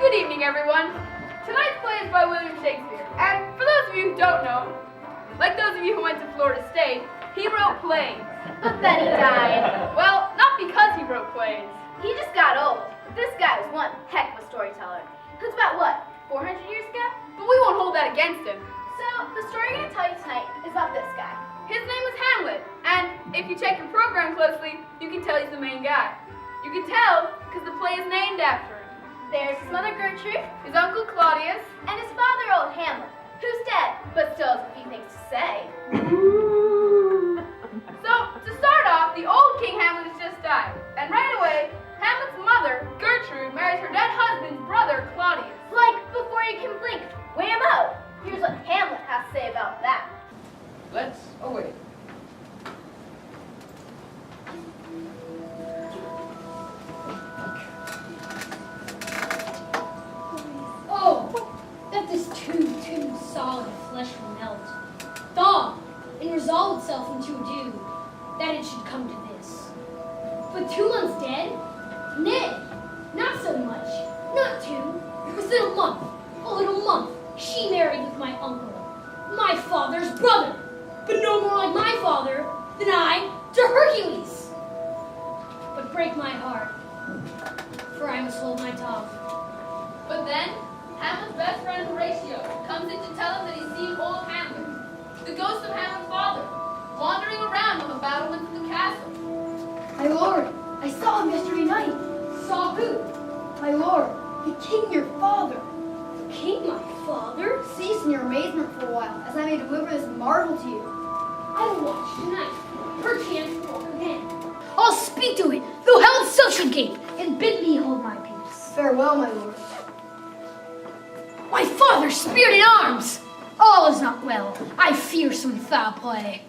Good evening, everyone. Tonight's play is by William Shakespeare, and for those of you who don't know, like those of you who went to Florida State, he wrote plays. But then he died. Well, not because he wrote plays. He just got old. This guy was one heck of a storyteller. That's about what, 400 years ago? But we won't hold that against him. So, the story I'm going to tell you tonight is about this guy. His name was Hamlet, and if you check the program closely, you can tell he's the main guy. You can tell because the play is named after him. There's his mother Gertrude, His uncle Claudius, and his father old Hamlet, who's dead, but still has a few things to say. So, to start off, the old King Hamlet has just died. And right away, Hamlet's mother, Gertrude, marries her dead husband's brother, Claudius. Like, before you can blink, whammo! Here's what Hamlet has to say about that. Let's await. Oh, that this too solid flesh will melt, thaw, and resolve itself into a dew, that it should come to this. But 2 months dead? Nay, not so much, not 2, within a little month, she married with my uncle, my father's brother, but no more like my father than I to Hercules. But break my heart, for I must hold my tongue. But then, Hamlet's best friend Horatio comes in to tell him that he's seen old Hamlet, the ghost of Hamlet's father, wandering around on the battlements of the castle. My lord, I saw him yesterday night. Saw who? My lord, the king your father. King, my father? Cease in your amazement for a while, as I may deliver this marvel to you. I will watch tonight. Perchance walk again. I'll speak to it, though hell itself should gape, and bid me hold my peace. Farewell, my lord. My father speared in arms! All is not well. I fear some foul play.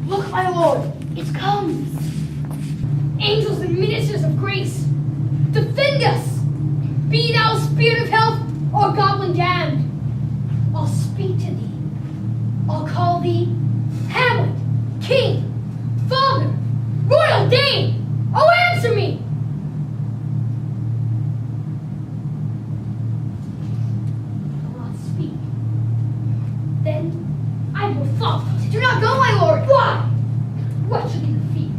Look, my lord, it comes. Angels and ministers of grace, defend us! Be thou spirit of health or goblin damned. I'll speak to thee. I'll call thee Hamlet, King, Father, Royal Dane. Oh, answer me! I will not speak. Then I will follow. Do not go, my lord. Why? What should be the fee?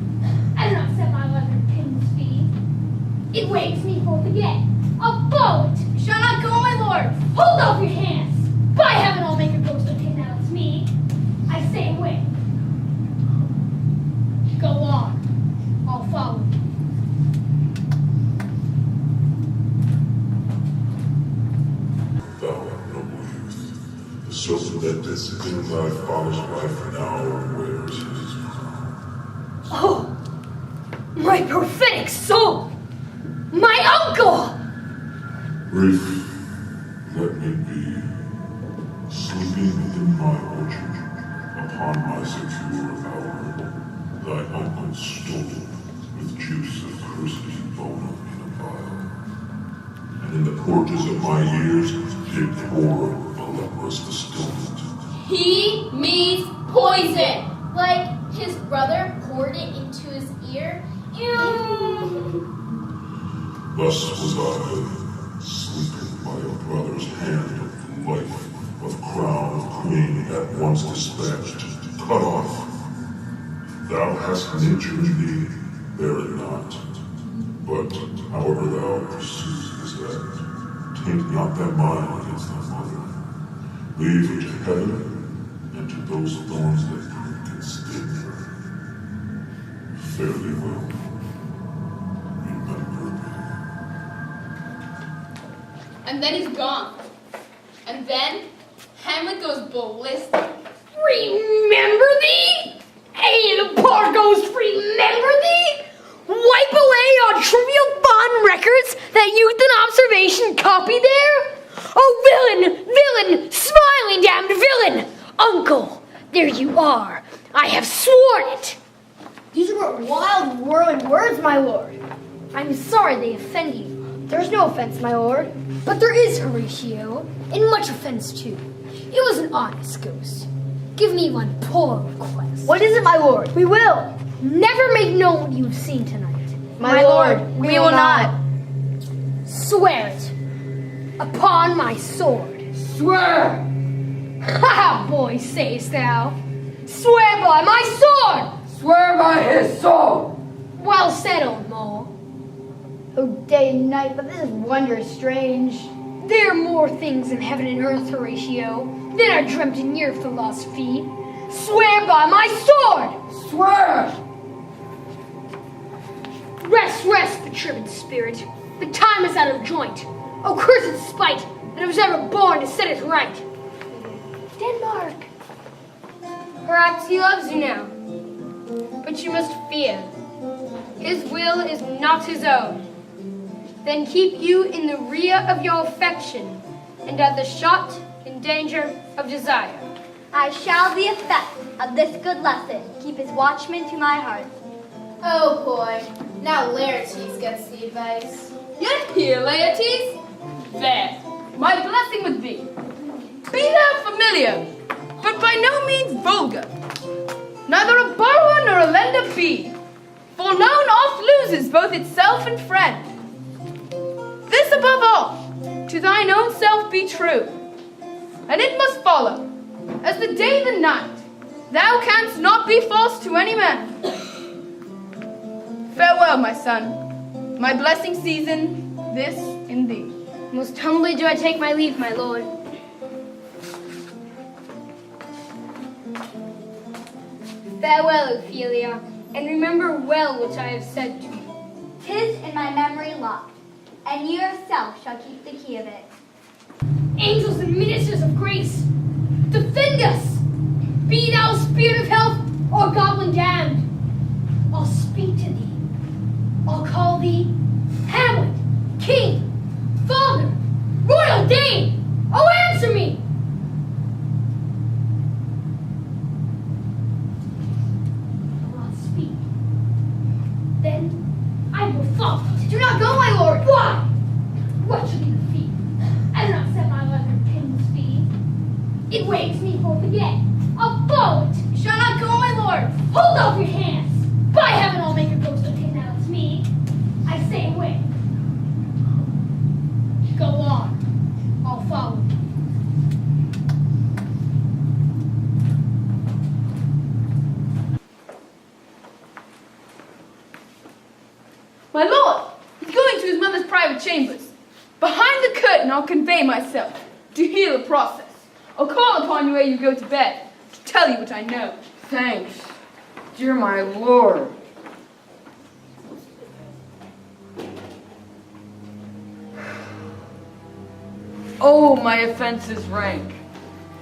I do not set my leather king's fee. It waves me forth again. I'll follow it. You shall not go, my lord. Hold off your hands. By heaven, I'll make a ghost of him now it's me. I say away. Go on. I'll follow. Thou art noble youth, the serpent that didst kill thy father's wife now wears his crown. Oh, my prophetic soul! My uncle! Brief, let me be, sleeping within my orchard, upon my secure bower, thy uncle stole with juice of curses bone in a vial, and in the porches of my ears did pour a leprous distilment. He means poison. Like his brother poured it into his ear. Ew. Thus was I, sleeping by a brother's hand of life, of crown of queen at once dispatched, cut off. Thou hast nature in thee, bear it not. But however thou pursuest that, taint not thy mind against thy mother. Leave her to heaven, and to those thorns that prick and sting her. Fare thee well. Remember me. And then he's gone. And then Hamlet goes ballistic. Remember thee? Hey, the poor ghost, remember thee? Wipe away our trivial bond records that youth and observation copy there? Oh, villain, smiling damned villain! Uncle, there you are. I have sworn it. These are but wild, whirling words, my lord. I'm sorry they offend you. There's no offense, my lord. But there is, Horatio, and much offense too. It was an honest ghost. give me one poor request. What is it, my lord? We will. Never make known what you have seen tonight. My lord, we will not. Swear it. Upon my sword. Swear! Ha, boy, sayest thou. Swear by my sword. Swear by his soul! Well said, old mole. Oh, day and night, but this is wondrous strange. There are more things in heaven and earth, Horatio, than are dreamt in your philosophy. Swear by my sword! Swear! Rest, rest, perturbed spirit. The time is out of joint. Oh, cursed spite that I was ever born to set it right. Denmark. Perhaps he loves you now, but you must fear. His will is not his own. Then keep you in the rear of your affection, and at the shot in danger of desire. I shall the effect of this good lesson keep his watchman to my heart. Oh boy, now Laertes gets the advice. Yet here, Laertes. There, my blessing with thee. Be thou familiar, but by no means vulgar. Neither a borrower nor a lender be, for known oft loses both itself and friend. This above all, to thine own self be true, and it must follow, as the day the night, thou canst not be false to any man. Farewell, my son, my blessing season, this in thee. Most humbly do I take my leave, my lord. Farewell, Ophelia, and remember well what I have said to you. 'Tis in my memory locked, and you yourself shall keep the key of it. Angels and ministers of grace, defend us! Be thou spirit of health or goblin damned. I'll speak to thee. I'll call thee Hamlet, King, Father, Royal Dane. Oh, answer me! I'll not speak. Then I will follow. Do not go, my lord. Why? What should be the fee? I do not set my leather pin's fee. It waves me forth again. I'll follow it. You shall not go, my lord. Hold off your hands. By heaven, I'll make a ghost of him now. It's me. I say away. Go on. I'll follow you. My lord, he's going to his mother's private chambers. Behind the curtain I'll convey myself, to heal the process. I'll call upon you ere you go to bed, to tell you what I know. Thanks, dear my lord. Oh, my offense is rank.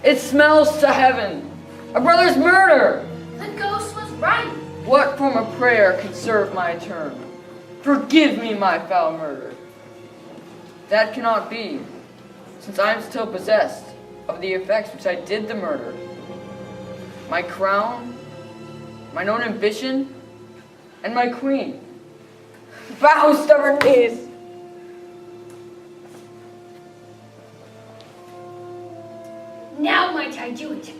It smells to heaven. A brother's murder. The ghost was right. What form of prayer can serve my turn? Forgive me my foul murder. That cannot be, since I am still possessed of the effects which I did the murder. My crown, mine own ambition, and my queen. Bow, stubborn knees! Now might I do it.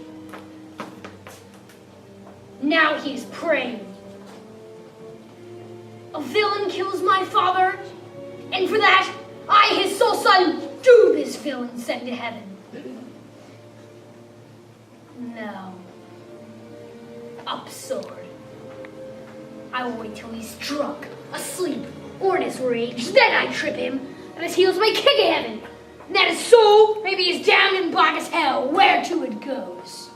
Now he is praying. A villain kills my father, and for that, I, his sole son, do this villain send to heaven. No. Up sword. I will wait till he's drunk, asleep, or in his rage. Then I trip him, and his heels may kick at heaven. And that his soul may be as damned and black as hell, whereto it goes.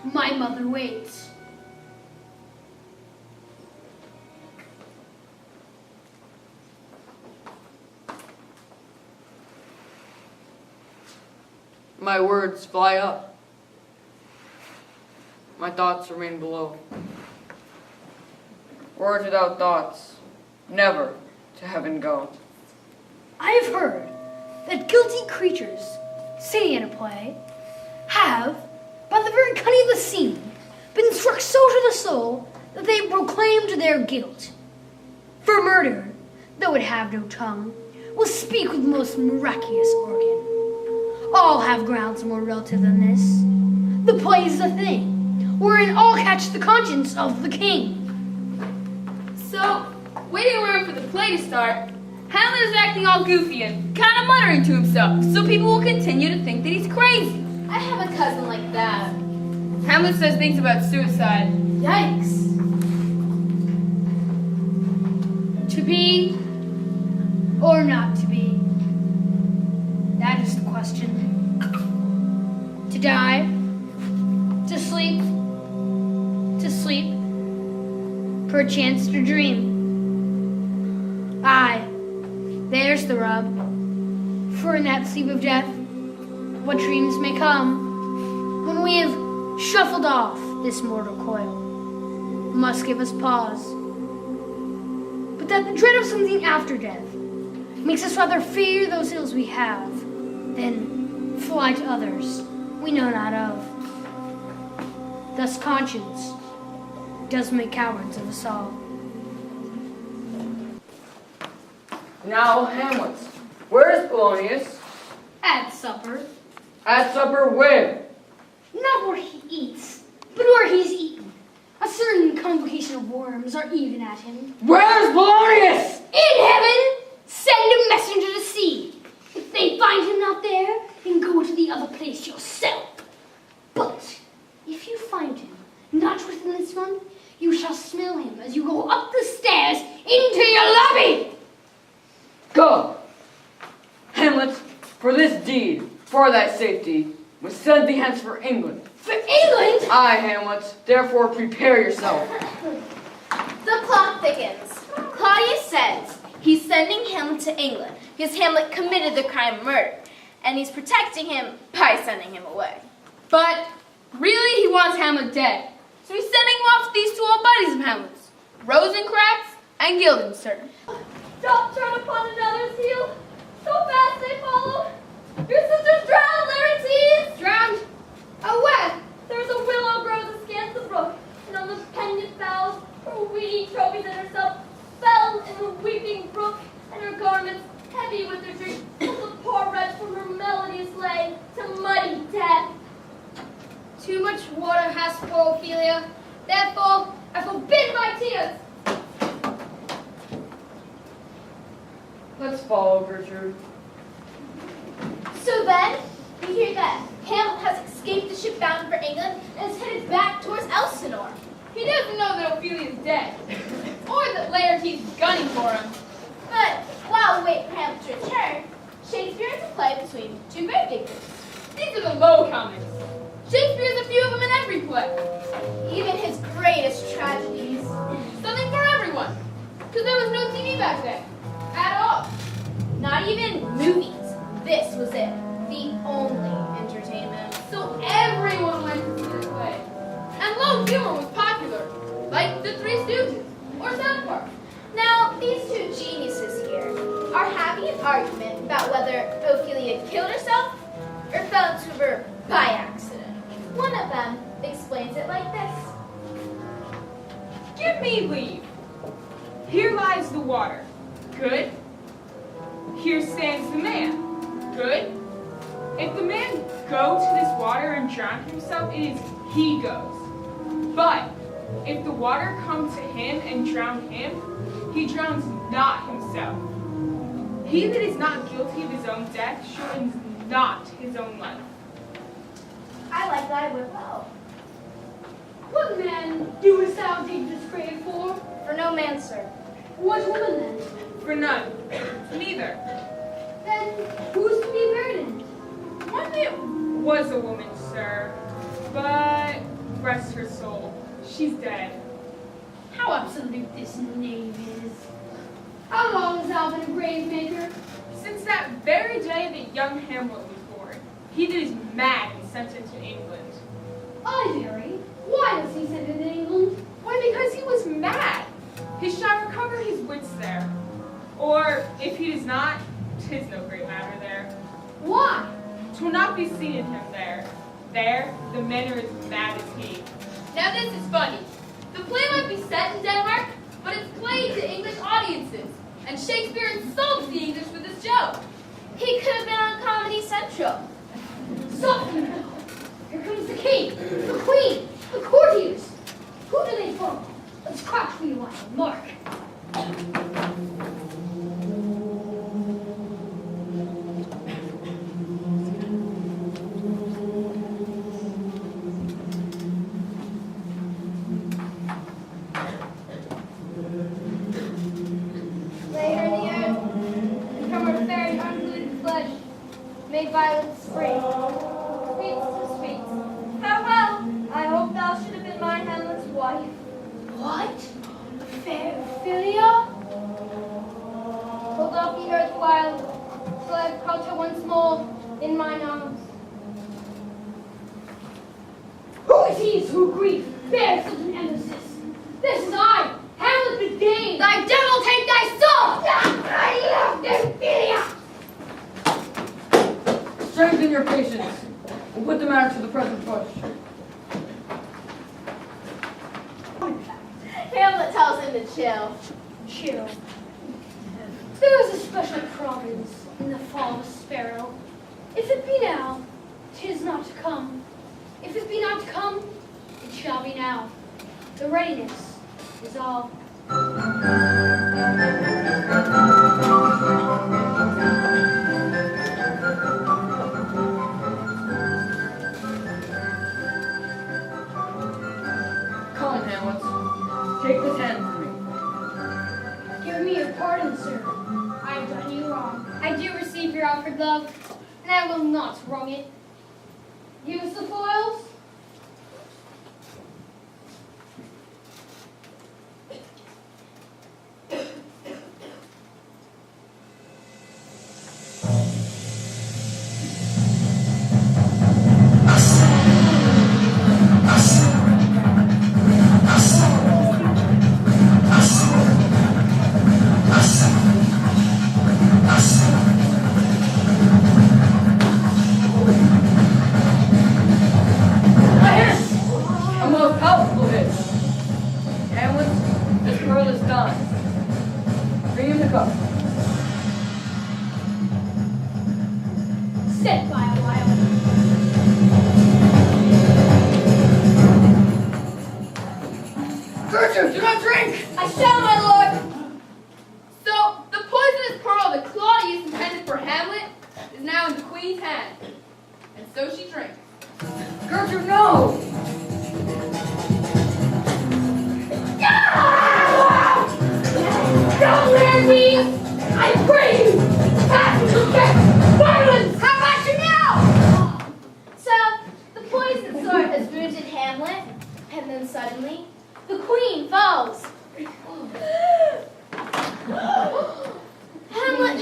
My mother waits. My words fly up. My thoughts remain below. Words without thoughts never to heaven go. I have heard that guilty creatures, sitting at a play, have, by the very cunning of the scene, been struck so to the soul that they proclaimed their guilt. For murder, though it have no tongue, will speak with most miraculous organ. all have grounds more relative than this. The play is a thing, wherein all catch the conscience of the king. So, waiting around for the play to start, Hamlet is acting all goofy and kind of muttering to himself, so people will continue to think that he's crazy. I have a cousin like that. Hamlet says things about suicide. Yikes. To be or not to be? That is the question. To die, to sleep, perchance to dream. Aye, there's the rub. For in that sleep of death, what dreams may come, when we have shuffled off this mortal coil, must give us pause. But that the dread of something after death makes us rather fear those ills we have than fly to others we know not of. Thus conscience does make cowards of us all. Now, Hamlet, where is Polonius? At supper. At supper where? Not where he eats, but where he's eaten. A certain convocation of worms are even at him. Where's Polonius? In heaven! Send a messenger to see. If they find him not there, then go to the other place yourself. But if you find him not within this one, you shall smell him as you go up the stairs into your lobby. Go! Hamlet, for this deed, for thy safety, we send thee hence for England. For England? Aye, Hamlet, therefore prepare yourself. The plot thickens. Claudius says he's sending Hamlet to England because Hamlet committed the crime of murder, and he's protecting him by sending him away. But really, he wants Hamlet dead. So he's sending him off to these two old buddies of Hamlet's, Rosencrantz and Guildenstern. Don't turn upon another's heel. So fast they follow. Your sister's drowned, Laertes! Drowned? Oh, where? There's a willow grows askant the brook, and on the pendant boughs, her weedy trophies and herself fell in the weeping brook, and her garments, heavy with their drink, took the poor wretch from her melodious lay to muddy death. Too much water has poor Ophelia. Therefore, I forbid my tears. Let's follow, Gertrude. So then, we hear that Hamlet has escaped the ship bound for England and is headed back towards Elsinore. He doesn't know that Ophelia's dead, or that Laertes is gunning for him. But while we wait for Hamlet to return, Shakespeare is a play between two gravediggers. These are the low comments. Shakespeare has a few of them in every play. Even his greatest tragedies. Something for everyone. Because there was no TV back then. At all. Not even movies. This was it. The only entertainment. So everyone went to see this play. And low humor was popular. Like the Three Stooges or South Park. Now, these two geniuses here are having an argument about whether Ophelia killed herself or fell into a river by accident. One of them explains it like this. Give me leave. Here lies the water. Good. Here stands the man. Good. If the man go to this water and drown himself, it is he goes. But if the water come to him and drown him, he drowns not himself. He that is not guilty of his own death shortens not his own life. I like that one well. What man doest thou dig this grave for? For no man, sir. What woman then? For none. Neither. Then who's to be buried in it? One that was a woman, sir, but rest her soul, she's dead. How absolute this knave is. How long has thou been a grave maker? Since that very day that young Hamlet was born, he that is mad and sent into England. I vary. Why was he sent into England? Why, because he was mad. He shall recover his wits there. Or, if he does not, 'tis no great matter there. Why? 'Twill not be seen in him there. There, the men are as mad as he. Now this is funny. The play might be set in Denmark, but it's played to English audiences. And Shakespeare insults the English with this joke. He could have been on Comedy Central. Let's crack for you while Mark. Lay her in the earth, and from her fairy unpolluted flesh, make violet spring. Sweets to sweets. Farewell! I hope thou should have been my Hamlet's wife. What? Philia? Hold off the earth while, till I have caught her once more in mine arms. Who is he who grief bears such an emphasis? This is I, Hamlet the Dane. Thy devil take thy soul! I love this Philia! Strengthen your patience. We'll put the matter to the present push. Hamlet tells him to chill. Chill. There is a special providence in the fall of a sparrow. If it be now, 'tis not to come. If it be not to come, it shall be now. The readiness is all. Come, Hamlet. Take this hand from me. Give me your pardon, sir. I have done you wrong. I do receive your offered love, and I will not wrong it. Use the foils. A most powerful hit. Hamlet, this pearl is done. Bring him the cup. Sit by a while. Gertrude, do not drink! I shall, my lord! So, the poisonous pearl that Claudius intended for Hamlet is now in the queen's hand. And so she drinks. Gertrude, no! Don't let me! I pray you! Pass the check! Violence! How about you now? So, the poison sword has wounded Hamlet, and then suddenly, the queen falls. Hamlet,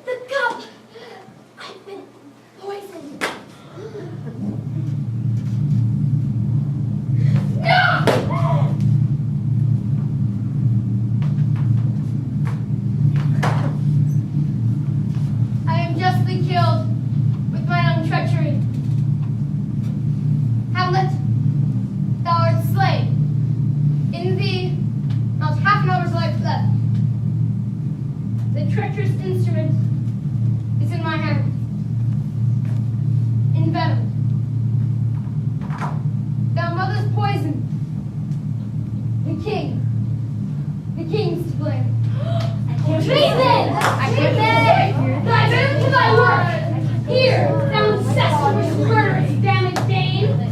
the cup! I've been poisoned. I am justly killed with mine own treachery. Hamlet, thou art slain. In thee, not half an hour's life left. The treacherous instrument is in my hand. In venom. Thou mother's poison. The king's to blame. Treason! Treason! Thy venom to thy work! Here, thou incestuous murderous damned Dane!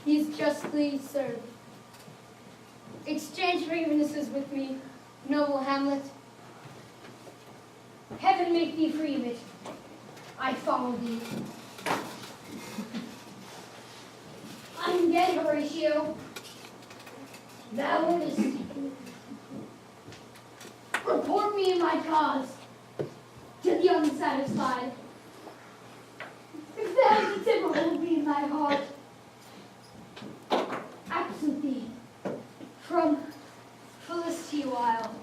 He's justly served. Exchange grievances with me, noble Hamlet. Heaven make thee free of it. I follow thee. I'm dead, Horatio. Thou wouldst report me in my cause to the unsatisfied. If thou didst ever hold me in thy heart, absent thee from felicity awhile,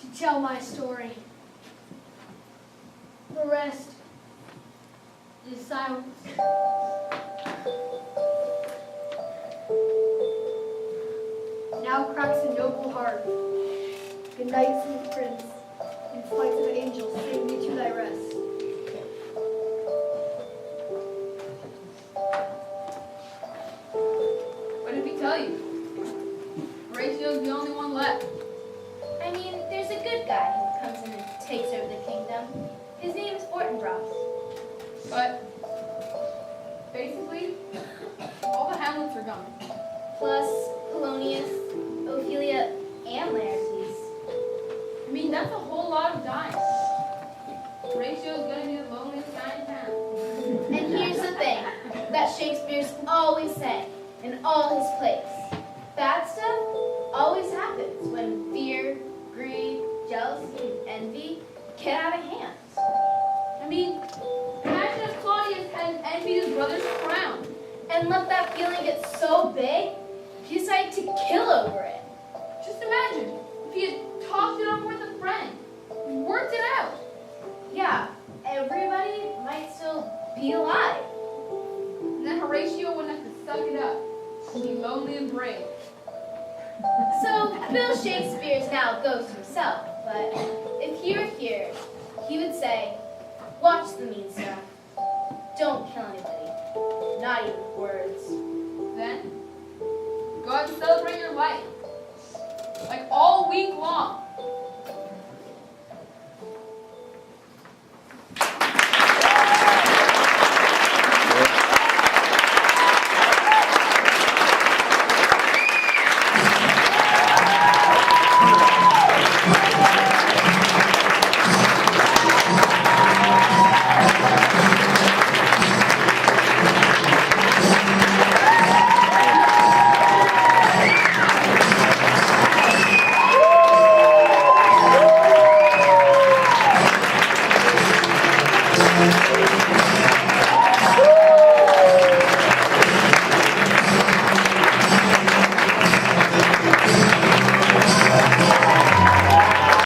to tell my story. The rest It is silence. Now cracks a noble heart. Good night, sweet prince. In flight of angels, sing me to thy rest. What did we tell you? Horatio's the only one left. I mean, there's a good guy who comes in and takes over the kingdom. His name is Fortinbras. But basically, all the Hamlets are gone. Plus Polonius, Ophelia, and Laertes. I mean, that's a whole lot of dimes. Horatio's gonna be the loneliest guy in town. And here's the thing that Shakespeare's always saying in all his plays. Bad stuff always happens when fear, greed, jealousy, and envy get out of hand. I mean, imagine if Claudius hadn't envied his brother's crown. And let that feeling get so big, he decided to kill over it. Just imagine if he had talked it over with a friend, worked it out. Yeah, everybody might still be alive. And then Horatio wouldn't have to suck it up. He'd be lonely and brave. So Bill Shakespeare's now ghost himself, but if he were here, he would say, watch the mean stuff. Don't kill anybody. Not even with words. Then, go out and celebrate your life. Like all